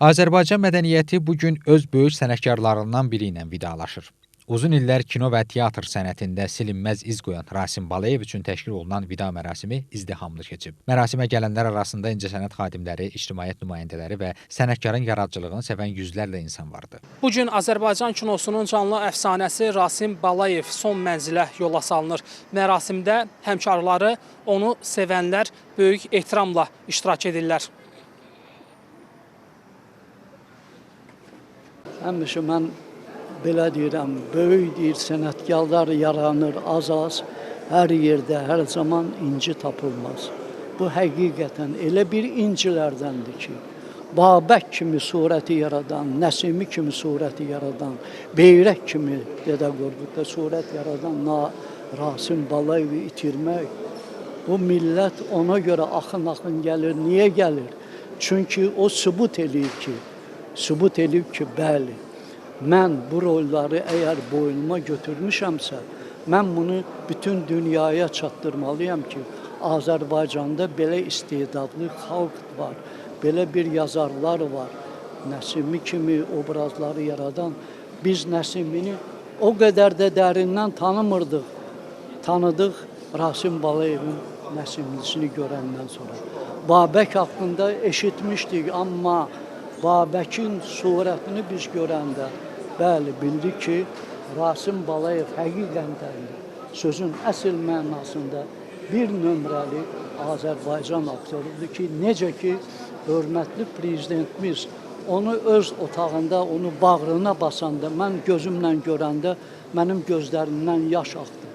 Azərbaycan mədəniyyəti bugün öz böyük sənətkarlarından biri ilə vidalaşır. Uzun illər kino və teatr sənətində silinməz iz qoyan Rasim Balayev üçün təşkil olunan vida mərasimi izdihamlı keçib. Mərasimə gələnlər arasında incəsənət xadimləri, ictimaiyyət nümayəndələri və sənətkarın yaradıcılığını sevən yüzlərlə insan vardı. Bugün Azərbaycan kinosunun canlı əfsanəsi Rasim Balayev son mənzilə yola salınır. Mərasimdə həmkarları, onu sevənlər böyük ehtiramla iştirak edirlər. Həmişə mən belə deyirəm, böyük deyir, sənətkarlar yaranır az-az, hər yerdə, hər zaman inci tapılmaz. Bu həqiqətən elə bir incilərdəndir ki, Babək kimi surəti yaradan, Nəsimi kimi surəti yaradan, Beyrək kimi Dədə Qorqudda surət yaradan Rasim Balayevi itirmək, bu millət ona görə axın-axın gəlir. Niyə gəlir? Çünki o sübut eləyib ki, bəli, mən bu rolları əgər boynuma götürmüşəmsə, mən bunu bütün dünyaya çatdırmalıyam ki, Azərbaycanda belə istedadlı xalq var, belə bir yazarlar var, Nəsimi kimi obrazları yaradan. Biz Nəsimini o qədər də dərindən tanımırdıq, tanıdıq Rasim Balayevin Nəsimlisini görəndən sonra. Babək haqqında eşitmişdik, amma Babəkin surətini biz görəndə, bəli, bildik ki, Rasim Balayev həqiqətən sözün əsl mənasında bir nömrəli Azərbaycan aktyorudur ki, necə ki, hörmətli prezidentimiz onu öz otağında, onu bağrına basanda, mən gözümlə görəndə mənim gözlərimdən yaş axdı.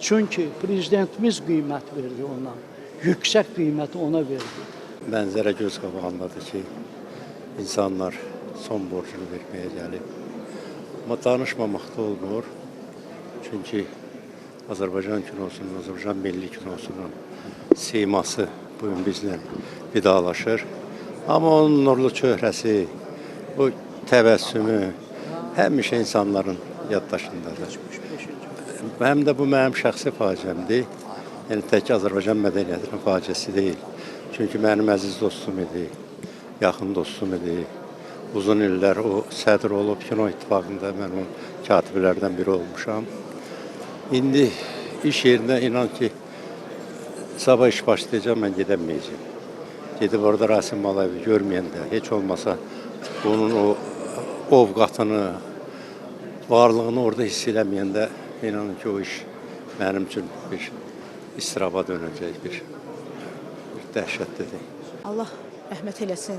Çünki prezidentimiz qiymət verdi ona, yüksək qiyməti ona verdi. Mənzərə göz qabağındadır ki, İnsanlar son borcunu verməyə gəlib. Amma danışmamakta olmur. Çünki Azərbaycan kinosunun, Azərbaycan milli kinosunun siması bugün bizlə vidalaşır. Amma onun nurlu çöhrəsi, bu təbəssümü həmişə insanların yaddaşındadır. Həm də bu mənim şəxsi faciəmdir. Yəni, tək Azərbaycan mədəniyyətinin faciəsi deyil. Çünki mənim əziz dostum idi. Yaxın dostum idi. Uzun illər o sədr olub, kino ittifaqında mən onun katiblərdən biri olmuşam. İndi iş yerində inan ki, sabah iş başlayacağım, mən gedəməyəcəm. Gedib orada Rasim Balayevi görməyəndə, heç olmasa onun o ovqatını, varlığını orada hiss eləməyəndə, inanın ki, o iş mənim üçün bir istiraba dönəcək, bir dəhşətlidir. Allah rəhmət eləsin,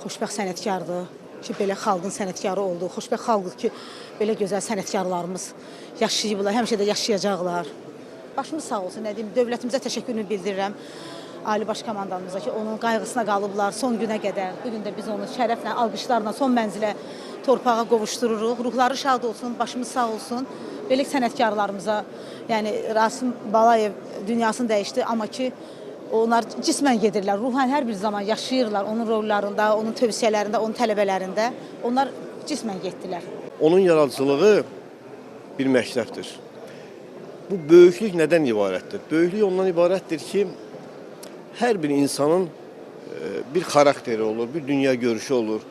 xoşbəxt sənətkardır ki, belə xalqın sənətkarı oldu. Xoşbəxt xalqdır ki, belə gözəl sənətkarlarımız yaşayıblar, həmişə də yaşayacaqlar. Başımız sağ olsun, nə deyim, dövlətimizə təşəkkürünü bildirirəm. Ali Baş Komandanımıza ki, onun qayğısına qalıblar son günə qədər. Bugün də biz onu şərəflə, alqışlarla son mənzilə torpağa qovuşdururuq. Ruhları şad olsun, başımız sağ olsun. Belə sənətkarlarımıza, yəni Rasim Balayev dünyasını dəyişdi, amma ki, onlar cismən gedirlər, ruhan hər bir zaman yaşayırlar onun rollarında, onun tövsiyələrində, onun tələbələrində. Onlar cismən getdilər. Onun yaradıcılığı bir məktəbdir. Bu böyüklük nədən ibarətdir? Böyüklük ondan ibarətdir ki, hər bir insanın bir xarakteri olur, bir dünya görüşü olur,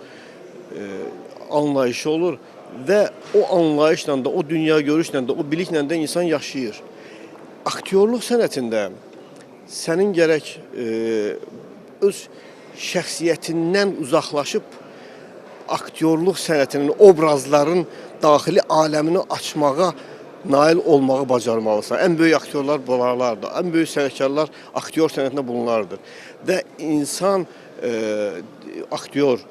anlayışı olur və o anlayışla da, o dünya görüşlə də, o biliklə də insan yaşayır. Aktyorluq sənətində sənin gərək öz şəxsiyyətindən uzaqlaşıb aktyorluq sənətinin, obrazların daxili aləmini açmağa nail olmağı bacarmalısan. Ən böyük aktyorlar bunlardır, ən böyük sənətkarlar aktyor sənətində bunlardır. Və insan, aktyor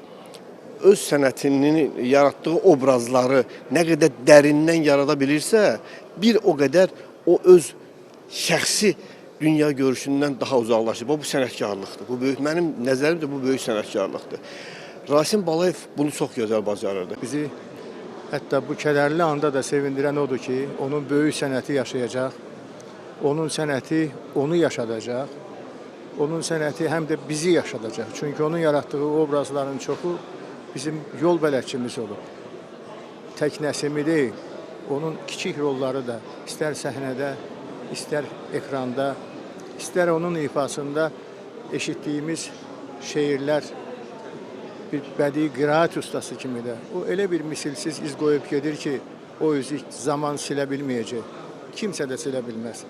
öz sənətinin yaratdığı obrazları nə qədər dərindən yarada bilirsə, bir o qədər o öz şəxsi dünya görüşündən daha uzaqlaşır. Bu sənətkarlıqdır. Bu böyük, mənim nəzərimdə bu böyük sənətkarlıqdır. Rasim Balayev bunu çox gözəl bacarırdı. Bizi hətta bu kədərli anda da sevindirən odur ki, onun böyük sənəti yaşayacaq, onun sənəti onu yaşadacaq, onun sənəti həm də bizi yaşadacaq. Çünki onun yaratdığı obrazların çoxu bizim yol bələdçimiz olub. Tək Nəsimi deyil, onun kiçik rolları da istər səhnədə, istər ekranda, istər onun ifasında eşitdiyimiz şeirlər bir bədii qiraət ustası kimi də o elə bir misilsiz iz qoyub gedir ki, o izi zaman silə bilməyəcək. Kimsə də silə bilməz.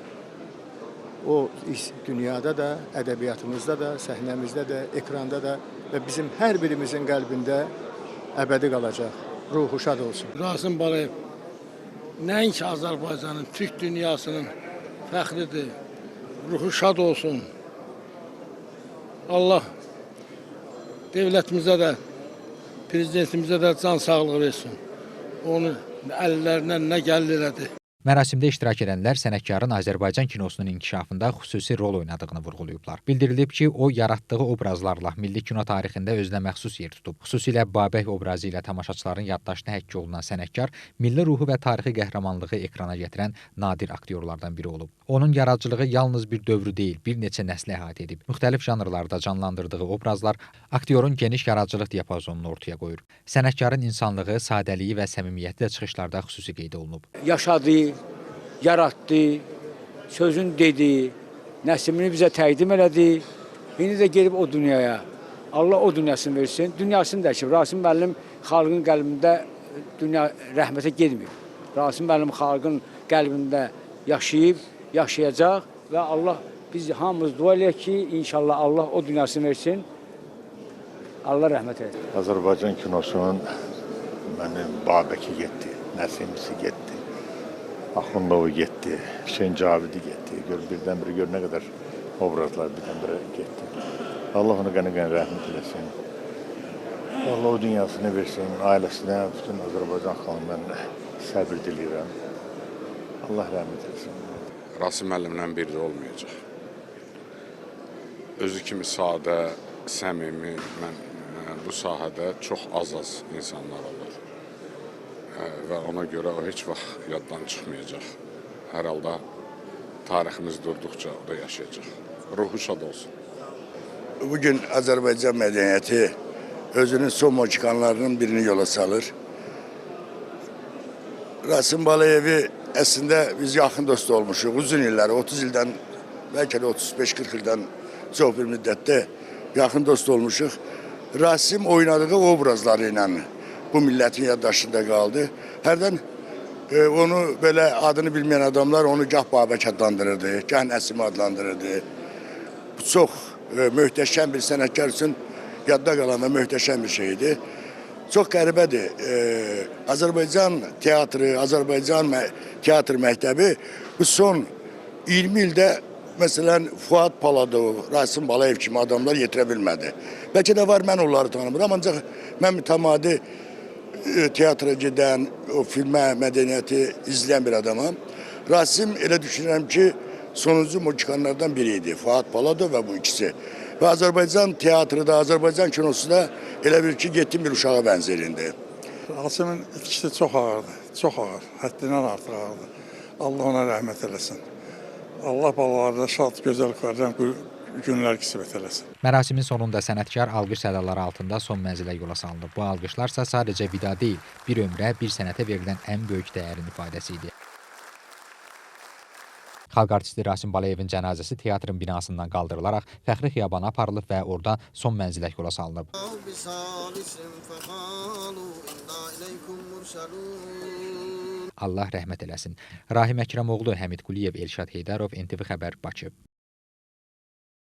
O iz dünyada da, ədəbiyyatımızda da, səhnəmizdə də, ekranda da və bizim hər birimizin qəlbində əbədi qalacaq. Ruhu şad olsun. Rasim Balayev nəinki Azərbaycanın, Türk dünyasının fəxridir. Ruhu şad olsun. Allah devlətimizə də, prezidentimizə də can sağlığı versin. Onu əllərindən nə gəlir elədi. Mərasimdə iştirak edənlər sənətkarın Azərbaycan kinosunun inkişafında xüsusi rol oynadığını vurğulayıblar. Bildirilib ki, o yaratdığı obrazlarla milli kino tarixində özünə məxsus yer tutub. Xüsusilə Babək obrazı ilə tamaşaçıların yaddaşına həkk olunan sənətkar milli ruhu və tarixi qəhrəmanlığı ekrana gətirən nadir aktyorlardan biri olub. Onun yaradıcılığı yalnız bir dövrü deyil, bir neçə nəsli əhatə edib. Müxtəlif janrlarda canlandırdığı obrazlar aktyorun geniş yaradıcılıq diapazonunu ortaya qoyur. Sənətkarın insanlığı, sadəliyi və səmimiyyəti də çıxışlarda xüsusi qeyd olunub. Yaşadı, yaratdı, sözün dedi, nəsimini bizə təqdim elədi. İndi də gelib o dünyaya. Allah o dünyasını versin. Dünyasını da ki, Rasim müəllim xalqın qəlbində dünya rəhmətə getmir. Rasim müəllim xalqın qəlbində yaşayıb, yaşayacaq və Allah biz hamımız dua eləyək ki, inşallah Allah o dünyasını versin. Allah rəhmət eləsin. Azərbaycan kinosunun mənim Babəki getdi, Nəsimisi getdi. Axundovu getdi, Hüseyin Cavidi getdi. Birdən-birə gör nə qədər obrazlar birdən-birə getdi. Allah onu qəni-qəni rəhmət eləsin. Allah o dünyasını versin, ailəsinə, bütün Azərbaycan xalqından səbir diləyirəm. Allah rəhmət eləsin. Rasim müəllimlə birdə olmayacaq. Özü kimi sadə, səmimi, mən bu sahədə çox az insanlar olur. Və ona görə o heç vaxt yaddan çıxmayacaq. Hər halda tariximiz durduqca o da yaşayacaq. Ruhu şad olsun. Bugün Azərbaycan mədəniyyəti özünün son mohikanlarının birini yola salır. Rasim Balayevi əslində biz yaxın dost olmuşuq. Uzun illər, 30 ildən, bəlkə də 35-40 ildən çox bir müddətdə yaxın dost olmuşuq. Rasim oynadığı obrazları ilə bu millətin yaddaşında qaldı. Hərdən onu belə adını bilməyən adamlar onu gah Babək adlandırırdı, gah Nəsim adlandırırdı. Bu çox möhtəşəm bir sənətkar üçün yadda qalan və möhtəşəm bir şeydir. Çox qəribədir. Azərbaycan teatrı, Azərbaycan teatr məktəbi bu son 20 ildə məsələn Fuad Paladov, Rasim Balayev kimi adamlar yetirə bilmədi. Bəlkə də var, mən onları tanımıram, ancaq mən mütəmadi teatra gedən, o filmə, mədəniyyəti izləyən bir adamam. Rasim elə düşünürəm ki, sonuncu mohikanlardan biriydi. Fuad Paladov və bu ikisi. Və Azərbaycan teatrı da, Azərbaycan kinosu da elə bir ki, getdim bir uşağa bənzərində. Rasimin itkisi çox ağırdı, çox ağır, həddindən artıq ağırdı. Allah ona rəhmət eləsin. Allah balalarda şad, gözəl günlər qismət eləsin. Mərasimin sonunda sənətkar alqış sədaları altında son mənzilə yola salınıb. Bu alqışlarsa sadəcə vida deyil, bir ömrə, bir sənətə verilən ən böyük dəyərin ifadəsi idi. Xalq artisti Rasim Balayevin cənazəsi teatrın binasından qaldırılaraq fəxri xiyabana aparılıb və orada son mənzilə yola salınıb. Allah rəhmət eləsin. Rahim Əkramoğlu, Həmid Quliyev, Elşad Heydərov, NTV Xəbər, Bakı.